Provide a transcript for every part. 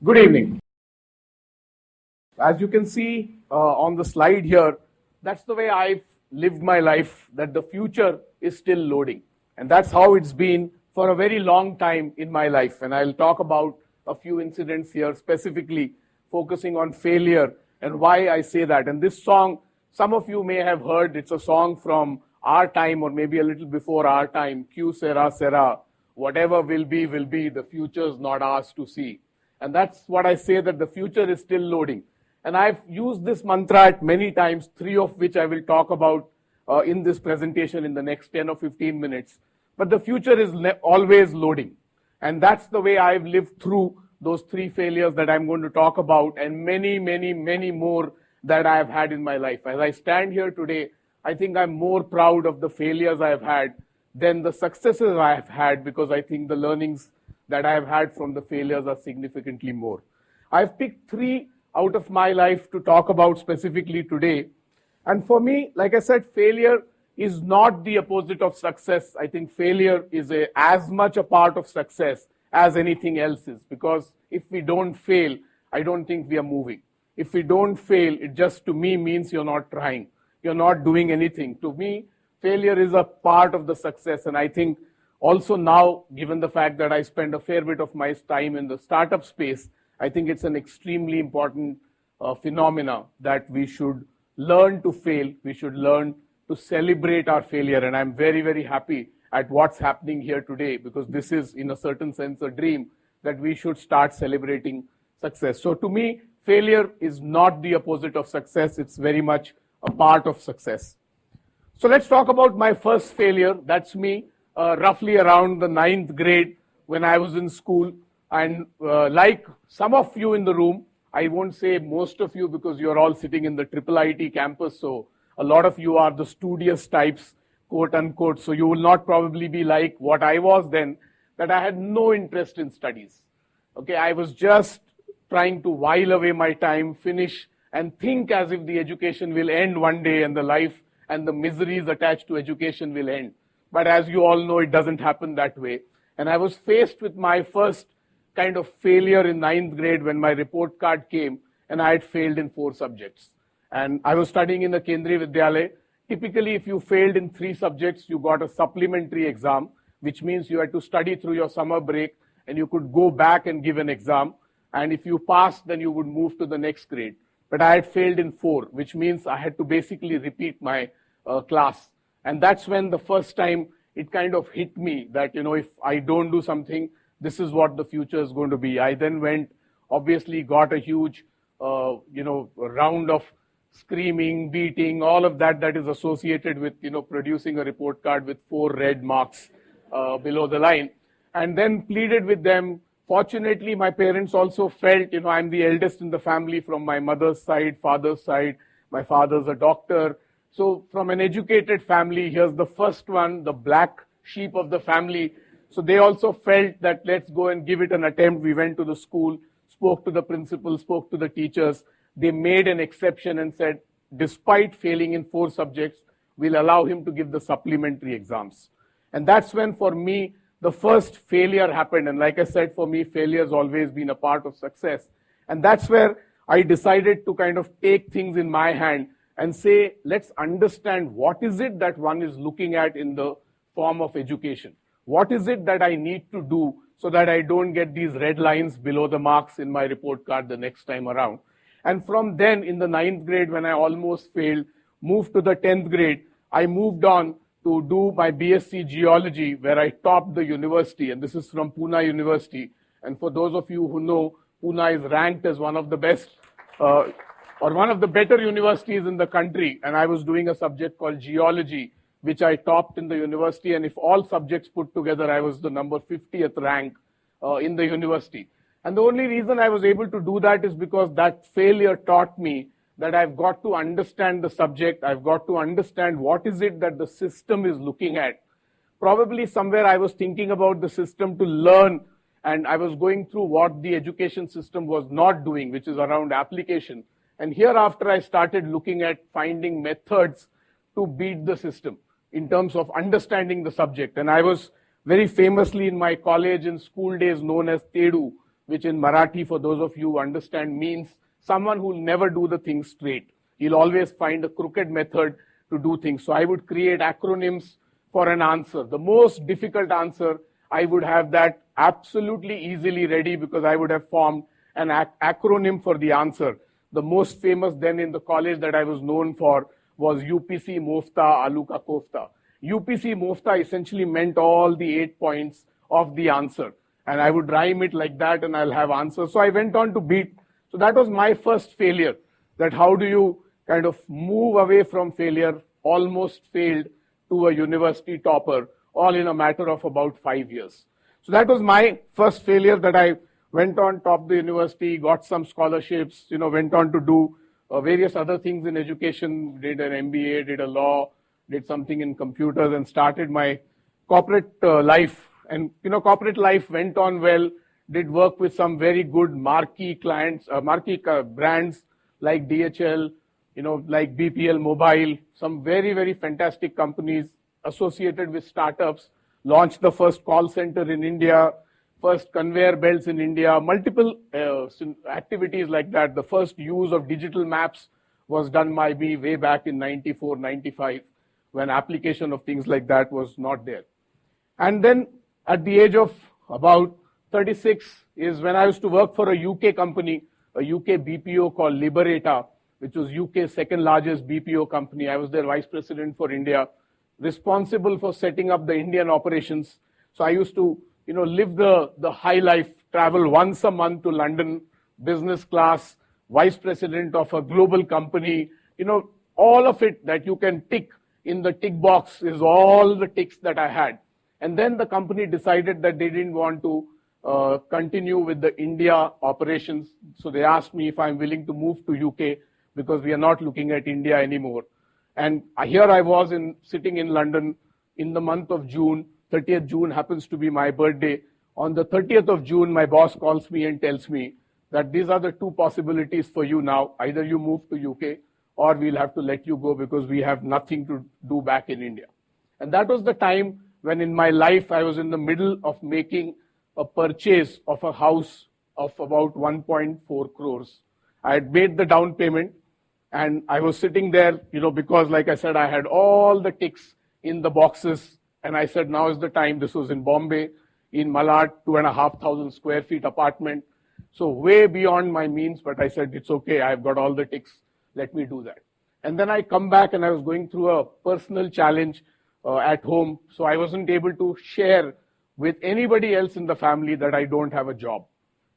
Good evening. As you can see on the slide here, that's the way I've lived my life, that the future is still loading. And that's how it's been for a very long time in my life. And I'll talk about a few incidents here, specifically focusing on failure and why I say that. And this song, some of you may have heard, it's a song from our time or maybe a little before our time, Que sera, whatever will be, the future's not ours to see. And that's what I say, that the future is still loading. And I've used this mantra at many times, 3 of which I will talk about in this presentation in the next 10 or 15 minutes. But the future is always loading. And that's the way I've lived through those 3 failures that I'm going to talk about, and many, many, many more that I've had in my life. As I stand here today, I think I'm more proud of the failures I've had than the successes I've had, because I think the learnings that I've had from the failures are significantly more. I've picked 3 out of my life to talk about specifically today. And for me, like I said, failure is not the opposite of success. I think failure is as much a part of success as anything else is, because if we don't fail, I don't think we are moving. If we don't fail, it just to me means you're not trying. You're not doing anything. To me, failure is a part of the success. And I think also now, given the fact that I spend a fair bit of my time in the startup space, I think it's an extremely important phenomena that we should learn to fail. We should learn to celebrate our failure. And I'm very, very happy at what's happening here today, because this is, in a certain sense, a dream that we should start celebrating success. So to me, failure is not the opposite of success. It's very much a part of success. So let's talk about my first failure. That's me, roughly around the 9th grade when I was in school. And like some of you in the room, I won't say most of you because you're all sitting in the IIIT campus, so a lot of you are the studious types, quote unquote, so you will not probably be like what I was then, that I had no interest in studies. Okay, I was just trying to while away my time, finish, and think as if the education will end one day and the life and the miseries attached to education will end. But as you all know, it doesn't happen that way. And I was faced with my first kind of failure in 9th grade when my report card came and I had failed in 4 subjects. And I was studying in the Kendriya Vidyalaya. Typically, if you failed in 3 subjects, you got a supplementary exam, which means you had to study through your summer break and you could go back and give an exam. And if you passed, then you would move to the next grade. But I had failed in 4, which means I had to basically repeat my class. And that's when the first time it kind of hit me that, if I don't do something, this is what the future is going to be. I then went, obviously got a huge, round of screaming, beating, all of that is associated with, producing a report card with 4 red marks below the line. And then pleaded with them. Fortunately, my parents also felt, I'm the eldest in the family from my mother's side, father's side. My father's a doctor. So from an educated family, here's the first one, the black sheep of the family. So they also felt that let's go and give it an attempt. We went to the school, spoke to the principal, spoke to the teachers. They made an exception and said, despite failing in 4 subjects, we'll allow him to give the supplementary exams. And that's when, for me, the first failure happened. And like I said, for me, failure has always been a part of success. And that's where I decided to kind of take things in my hand and say, let's understand what is it that one is looking at in the form of education. What is it that I need to do so that I don't get these red lines below the marks in my report card the next time around? And from then, in the 9th grade, when I almost failed, moved to the 10th grade, I moved on to do my BSc Geology, where I topped the university. And this is from Pune University. And for those of you who know, Pune is ranked as one of the best or one of the better universities in the country. And I was doing a subject called Geology, which I topped in the university. And if all subjects put together, I was the number 50th rank in the university. And the only reason I was able to do that is because that failure taught me that I've got to understand the subject. I've got to understand what is it that the system is looking at. Probably somewhere I was thinking about the system to learn, and I was going through what the education system was not doing, which is around application. And hereafter, I started looking at finding methods to beat the system in terms of understanding the subject. And I was very famously in my college and school days known as Tedu, which in Marathi, for those of you who understand, means someone who will never do the thing straight. He'll always find a crooked method to do things. So I would create acronyms for an answer. The most difficult answer, I would have that absolutely easily ready because I would have formed an acronym for the answer. The most famous then in the college that I was known for was UPC Mofta Aloo Ka Kofta. UPC Mofta essentially meant all the 8 points of the answer. And I would rhyme it like that and I'll have answers. So I went on to beat. So that was my first failure, that how do you kind of move away from failure, almost failed, to a university topper, all in a matter of about 5 years. So that was my first failure, that I went on top the university, got some scholarships, went on to do various other things in education, did an MBA, did a law, did something in computers, and started my corporate life. And corporate life went on well, did work with some very good marquee clients, marquee brands like DHL, like BPL Mobile, some very, very fantastic companies associated with startups, launched the first call center in India, first conveyor belts in India, multiple activities like that. The first use of digital maps was done by me way back in 94, 95, when application of things like that was not there. And then at the age of about 36 is when I used to work for a UK company, a UK BPO called Liberata, which was UK's second largest BPO company. I was their vice president for India, responsible for setting up the Indian operations. So I used to, live the high life, travel once a month to London, business class, vice president of a global company. All of it that you can tick in the tick box is all the ticks that I had. And then the company decided that they didn't want to continue with the India operations. So they asked me if I'm willing to move to UK because we are not looking at India anymore. And here I was sitting in London in the month of June. 30th June happens to be my birthday. On the 30th of June, my boss calls me and tells me that these are the two possibilities for you now. Either you move to UK or we'll have to let you go because we have nothing to do back in India. And that was the time when in my life I was in the middle of making a purchase of a house of about 1.4 crores. I had made the down payment and I was sitting there, because like I said, I had all the ticks in the boxes. And I said, now is the time. This was in Bombay, in Malad, 2,500 square feet apartment. So way beyond my means, but I said, it's okay. I've got all the ticks. Let me do that. And then I come back and I was going through a personal challenge at home. So I wasn't able to share with anybody else in the family that I don't have a job.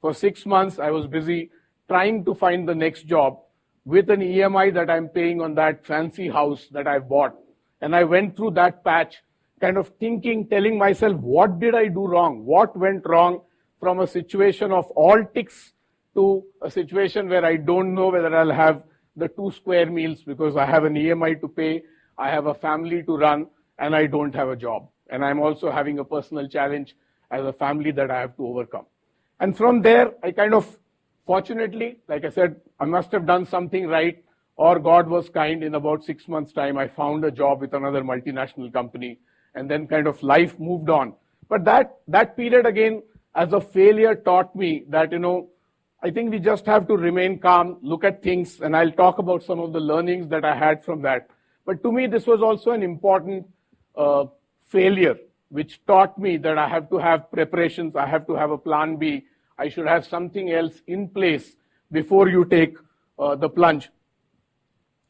For 6 months, I was busy trying to find the next job with an EMI that I'm paying on that fancy house that I bought. And I went through that patch, kind of thinking, telling myself, what did I do wrong? What went wrong, from a situation of all ticks to a situation where I don't know whether I'll have the 2 square meals because I have an EMI to pay, I have a family to run, and I don't have a job. And I'm also having a personal challenge as a family that I have to overcome. And from there, I kind of, fortunately, like I said, I must have done something right, or God was kind. In about 6 months' time, I found a job with another multinational company, and then kind of life moved on. But that period again, as a failure, taught me that, I think we just have to remain calm, look at things, and I'll talk about some of the learnings that I had from that. But to me, this was also an important failure, which taught me that I have to have preparations, I have to have a plan B, I should have something else in place before you take the plunge.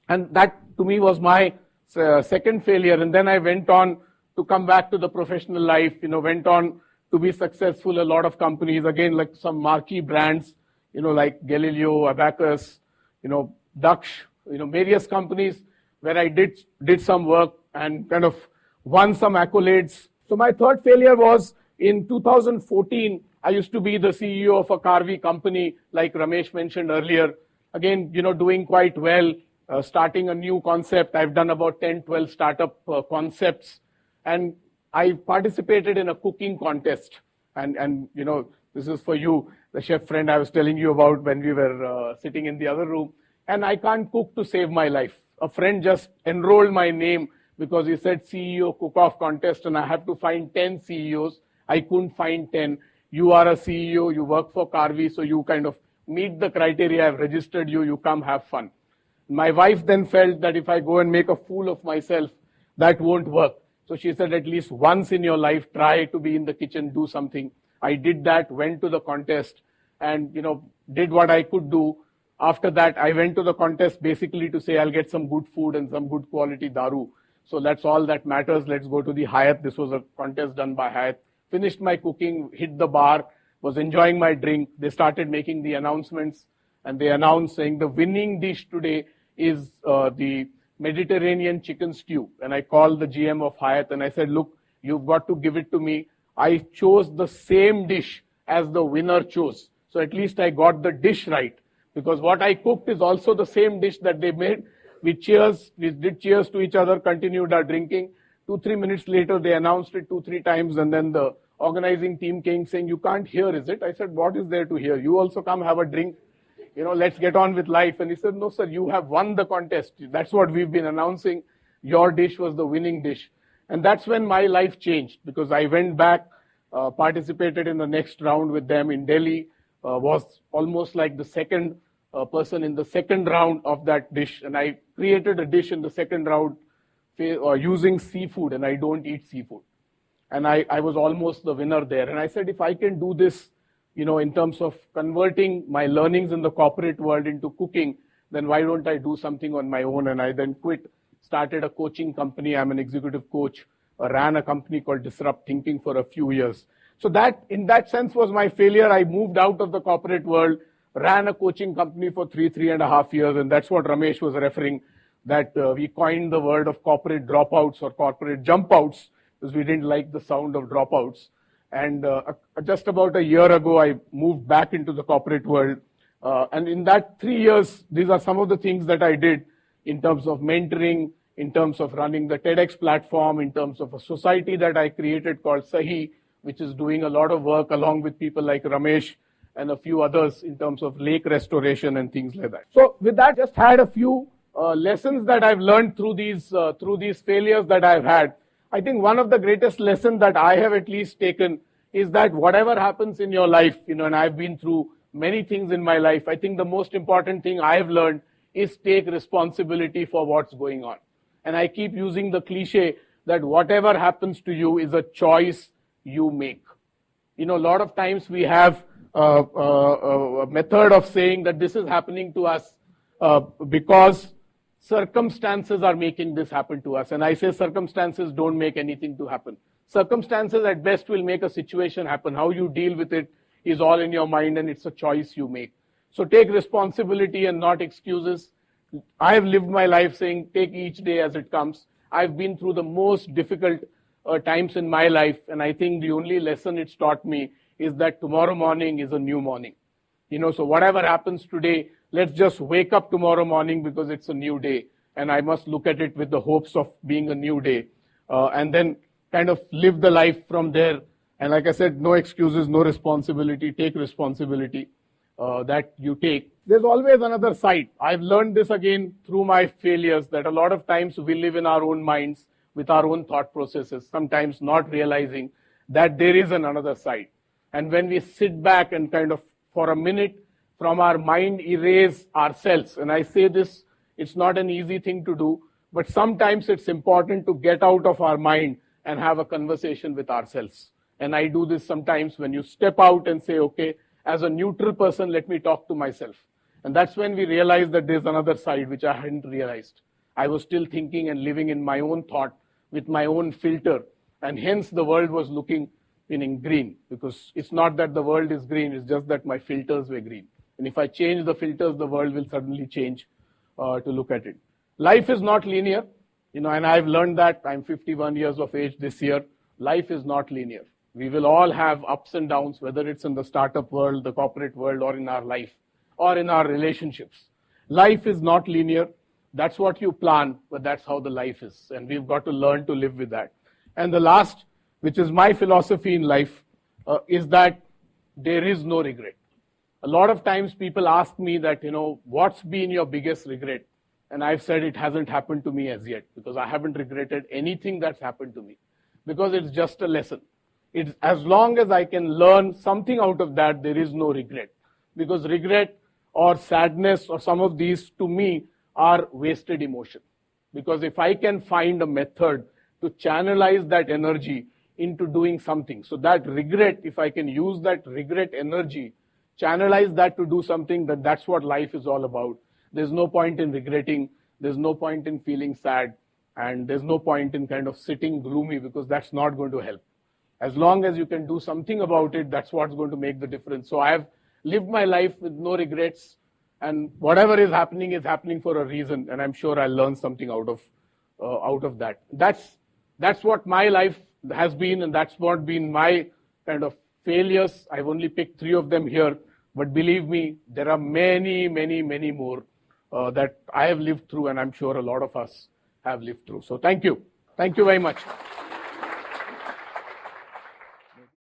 And that, to me, was my second failure. And then I went on to come back to the professional life, went on to be successful. A lot of companies, again, like some marquee brands, like Galileo, Abacus, Daksh, various companies where I did some work and kind of won some accolades. So my third failure was in 2014. I used to be the CEO of a Karvy company, like Ramesh mentioned earlier. Again, doing quite well, starting a new concept. I've done about 10, 12 startup concepts. And I participated in a cooking contest. And this is for you, the chef friend I was telling you about when we were sitting in the other room. And I can't cook to save my life. A friend just enrolled my name because he said CEO cook-off contest, and I have to find 10 CEOs. I couldn't find 10. you are a CEO, you work for Karvy, so you kind of meet the criteria, I've registered you, you come have fun. My wife then felt that if I go and make a fool of myself, that won't work. So she said, at least once in your life, try to be in the kitchen, do something. I did that, went to the contest, and did what I could do. After that, I went to the contest basically to say I'll get some good food and some good quality daru. So that's all that matters. Let's go to the Hyatt. This was a contest done by Hyatt. Finished my cooking, hit the bar, was enjoying my drink. They started making the announcements, and they announced saying the winning dish today is the Mediterranean chicken stew. And I called the GM of Hyatt and I said, look, you've got to give it to me. I chose the same dish as the winner chose. So at least I got the dish right, because what I cooked is also the same dish that they made. We did cheers to each other, continued our drinking. 2-3 minutes later, they announced it 2-3 times, and then the organizing team came saying, you can't hear, is it? I said, what is there to hear? You also come have a drink. Let's get on with life. And he said, no, sir, you have won the contest. That's what we've been announcing. Your dish was the winning dish. And that's when my life changed, because I went back, participated in the next round with them in Delhi, was almost like the second person in the second round of that dish. And I created a dish in the second round using seafood, and I don't eat seafood. And I was almost the winner there. And I said, if I can do this, in terms of converting my learnings in the corporate world into cooking, then why don't I do something on my own? And I then quit, started a coaching company. I'm an executive coach, ran a company called Disrupt Thinking for a few years. So that, in that sense, was my failure. I moved out of the corporate world, ran a coaching company for 3.5 years. And that's what Ramesh was referring, that we coined the word of corporate dropouts or corporate jump outs, because we didn't like the sound of dropouts. And just about a year ago, I moved back into the corporate world. And in that 3 years, these are some of the things that I did in terms of mentoring, in terms of running the TEDx platform, in terms of a society that I created called Sahi, which is doing a lot of work along with people like Ramesh and a few others in terms of lake restoration and things like that. So with that, just had a few lessons that I've learned through these failures that I've had. I think one of the greatest lessons that I have at least taken is that whatever happens in your life, and I've been through many things in my life, I think the most important thing I've learned is take responsibility for what's going on. And I keep using the cliche that whatever happens to you is a choice you make. A lot of times we have a method of saying that this is happening to us because circumstances are making this happen to us. And I say circumstances don't make anything to happen. Circumstances at best will make a situation happen. How you deal with it is all in your mind, and it's a choice you make. So take responsibility and not excuses. I have lived my life saying take each day as it comes. I've been through the most difficult times in my life, and I think the only lesson it's taught me is that tomorrow morning is a new morning. So whatever happens today, let's just wake up tomorrow morning because it's a new day. And I must look at it with the hopes of being a new day. And then kind of live the life from there. And like I said, no excuses, no responsibility. Take responsibility that you take. There's always another side. I've learned this again through my failures, that a lot of times we live in our own minds with our own thought processes, sometimes not realizing that there is another side. And when we sit back and kind of for a minute from our mind erase ourselves, and I say this, it's not an easy thing to do, but sometimes it's important to get out of our mind and have a conversation with ourselves. And I do this sometimes when you step out and say, okay, as a neutral person, let me talk to myself. And that's when we realize that there's another side which I hadn't realized. I was still thinking and living in my own thought with my own filter, and hence the world was looking in green, because it's not that the world is green, it's just that my filters were green. And if I change the filters, the world will suddenly change to look at it. Life is not linear, and I've learned that. I'm 51 years of age this year. Life is not linear. We will all have ups and downs, whether it's in the startup world, the corporate world, or in our life, or in our relationships. Life is not linear. That's what you plan, but that's how the life is. And we've got to learn to live with that. And the last, which is my philosophy in life, is that there is no regret. A lot of times people ask me that, what's been your biggest regret? And I've said it hasn't happened to me as yet, because I haven't regretted anything that's happened to me, because it's just a lesson. It's as long as I can learn something out of that, there is no regret. Because regret or sadness or some of these to me are wasted emotion. Because if I can find a method to channelize that energy into doing something, so that regret, if I can use that regret energy, channelize that to do something, then that's what life is all about. There's no point in regretting, there's no point in feeling sad, and there's no point in kind of sitting gloomy, because that's not going to help. As long as you can do something about it, that's what's going to make the difference. So I have lived my life with no regrets, and whatever is happening for a reason, and I'm sure I'll learn something out of that. That's what my life has been, and that's what been my kind of failures. I've only picked 3 of them here, but believe me, there are many, many, many more that I have lived through, and I'm sure a lot of us have lived through. So thank you very much.